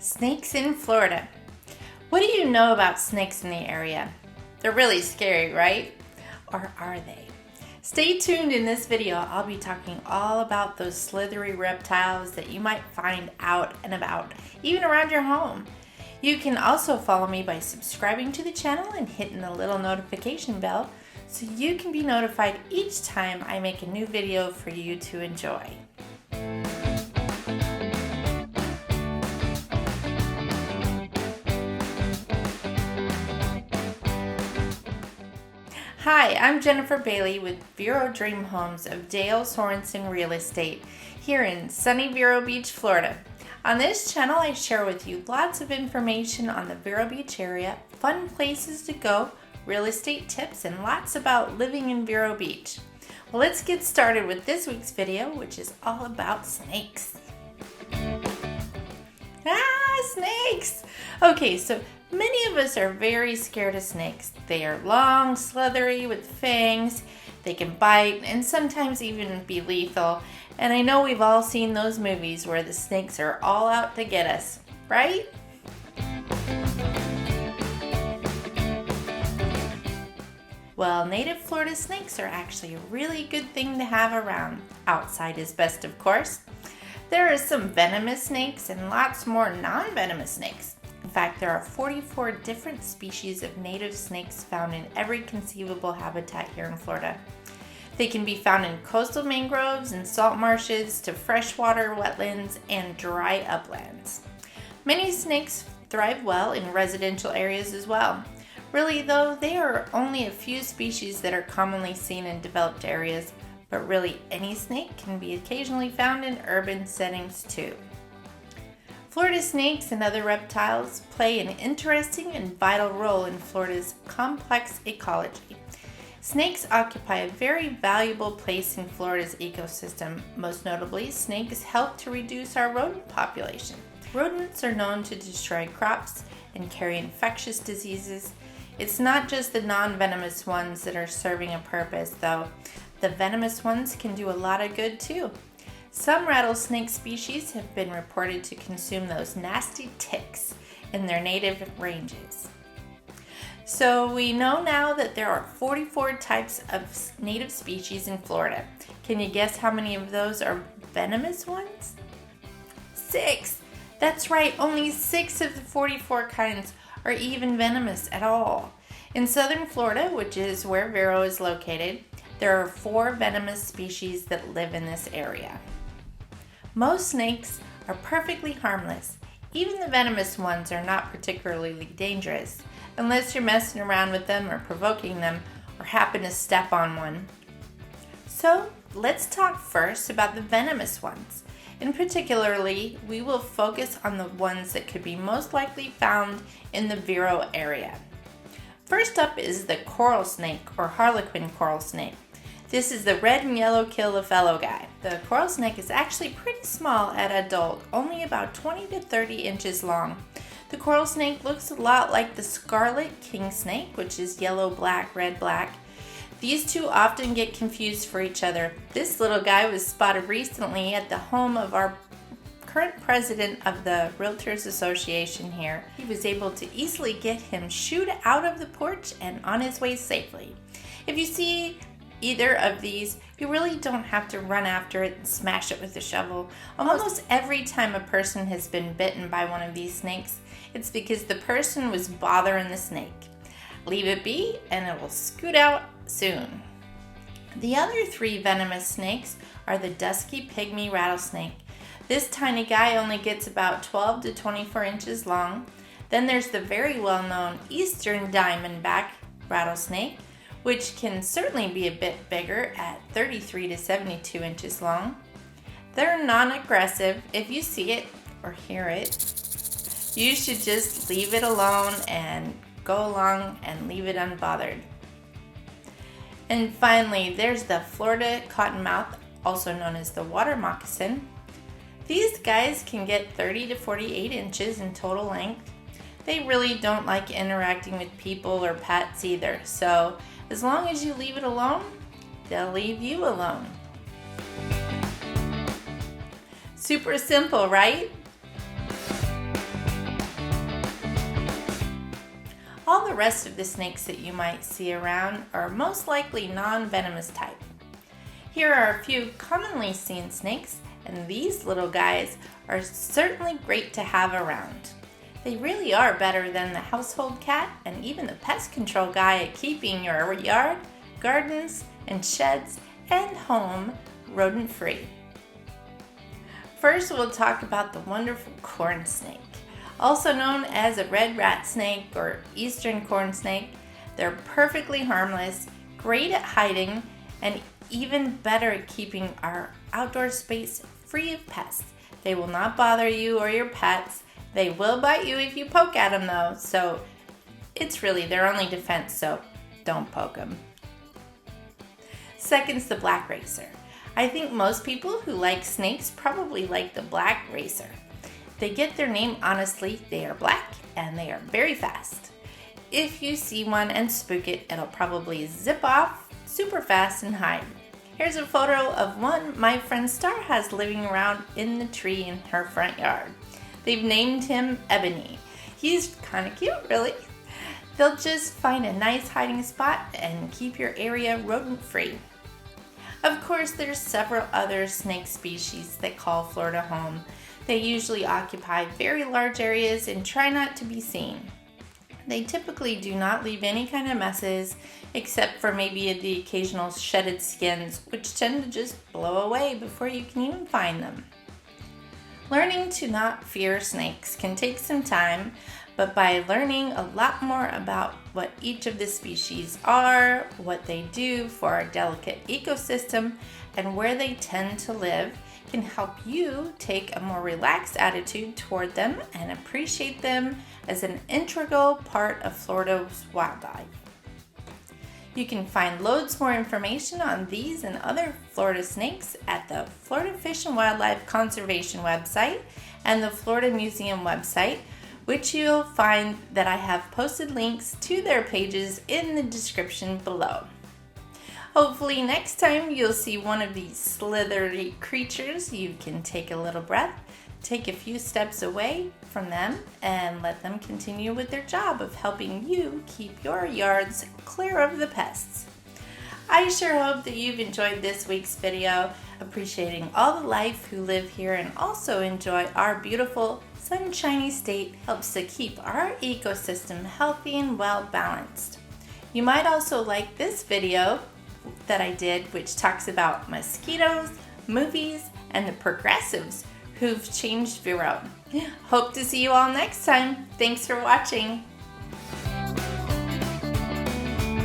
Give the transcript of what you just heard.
Snakes in Florida. What do you know about snakes in the area? They're really scary, right? Or are they? Stay tuned in this video. I'll be talking all about those slithery reptiles that you might find out and about, even around your home. You can also follow me by subscribing to the channel and hitting the little notification bell so you can be notified each time I make a new video for you to enjoy. Hi, I'm Jennifer Bailey with Vero Dream Homes of Dale Sorensen Real Estate here in sunny Vero Beach, Florida. On this channel, I share with you lots of information on the Vero Beach area, fun places to go, real estate tips, and lots about living in Vero Beach. Well, let's get started with this week's video, which is all about snakes. Snakes! Okay, so many of us are very scared of snakes. They are long, slithery with fangs. They can bite and sometimes even be lethal. And I know we've all seen those movies where the snakes are all out to get us, right? Well, native Florida snakes are actually a really good thing to have around. Outside is best, of course. There are some venomous snakes and lots more non-venomous snakes. In fact, there are 44 different species of native snakes found in every conceivable habitat here in Florida. They can be found in coastal mangroves and salt marshes to freshwater wetlands and dry uplands. Many snakes thrive well in residential areas as well. Really though, there are only a few species that are commonly seen in developed areas, but really any snake can be occasionally found in urban settings too. Florida snakes and other reptiles play an interesting and vital role in Florida's complex ecology. Snakes occupy a very valuable place in Florida's ecosystem. Most notably, snakes help to reduce our rodent population. Rodents are known to destroy crops and carry infectious diseases. It's not just the non-venomous ones that are serving a purpose, though. The venomous ones can do a lot of good too. Some rattlesnake species have been reported to consume those nasty ticks in their native ranges. So we know now that there are 44 types of native species in Florida. Can you guess how many of those are venomous ones? 6! That's right, only 6 of the 44 kinds are even venomous at all. In southern Florida, which is where Vero is located, there are 4 venomous species that live in this area. Most snakes are perfectly harmless. Even the venomous ones are not particularly dangerous, unless you're messing around with them or provoking them or happen to step on one. So let's talk first about the venomous ones. In particularly, we will focus on the ones that could be most likely found in the Vero area. First up is the coral snake or harlequin coral snake. This is the red and yellow kill the fellow guy. The coral snake is actually pretty small at adult, only about 20 to 30 inches long. The coral snake looks a lot like the scarlet king snake, which is yellow, black, red, black. These two often get confused for each other. This little guy was spotted recently at the home of our current president of the Realtors Association here. He was able to easily get him shooed out of the porch and on his way safely. If you see either of these, you really don't have to run after it and smash it with a shovel. Almost every time a person has been bitten by one of these snakes, it's because the person was bothering the snake. Leave it be and it will scoot out soon. The other 3 venomous snakes are the dusky pygmy rattlesnake. This tiny guy only gets about 12 to 24 inches long. Then there's the very well-known eastern diamondback rattlesnake, which can certainly be a bit bigger at 33 to 72 inches long. They're non-aggressive. If you see it or hear it, you should just leave it alone and go along and leave it unbothered. And finally, there's the Florida cottonmouth, also known as the water moccasin. These guys can get 30 to 48 inches in total length. They really don't like interacting with people or pets either, so as long as you leave it alone, they'll leave you alone. Super simple, right? the rest of the snakes that you might see around are most likely non-venomous type. Here are a few commonly seen snakes, and these little guys are certainly great to have around. They really are better than the household cat and even the pest control guy at keeping your yard, gardens, and sheds and home rodent-free. First, we'll talk about the wonderful corn snake. Also known as a red rat snake or eastern corn snake, they're perfectly harmless, great at hiding, and even better at keeping our outdoor space free of pests. They will not bother you or your pets. They will bite you if you poke at them though, so it's really their only defense, so don't poke them. Second's the black racer. I think most people who like snakes probably like the black racer. They get their name honestly, they are black and they are very fast. If you see one and spook it, it'll probably zip off super fast and hide. Here's a photo of one my friend Star has living around in the tree in her front yard. They've named him Ebony. He's kind of cute, really. They'll just find a nice hiding spot and keep your area rodent-free. Of course, there's several other snake species that call Florida home. They usually occupy very large areas and try not to be seen. They typically do not leave any kind of messes, except for maybe the occasional shedded skins, which tend to just blow away before you can even find them. Learning to not fear snakes can take some time, but by learning a lot more about what each of the species are, what they do for our delicate ecosystem, and where they tend to live, can help you take a more relaxed attitude toward them and appreciate them as an integral part of Florida's wildlife. You can find loads more information on these and other Florida snakes at the Florida Fish and Wildlife Conservation website and the Florida Museum website, which you'll find that I have posted links to their pages in the description below. Hopefully next time you'll see one of these slithery creatures, you can take a little breath, take a few steps away from them, and let them continue with their job of helping you keep your yards clear of the pests. I sure hope that you've enjoyed this week's video, appreciating all the life who live here and also enjoy our beautiful sunshiny state helps to keep our ecosystem healthy and well balanced. You might also like this video that I did, which talks about mosquitoes, movies, and the progressives who've changed Vero. Hope to see you all next time. Thanks for watching.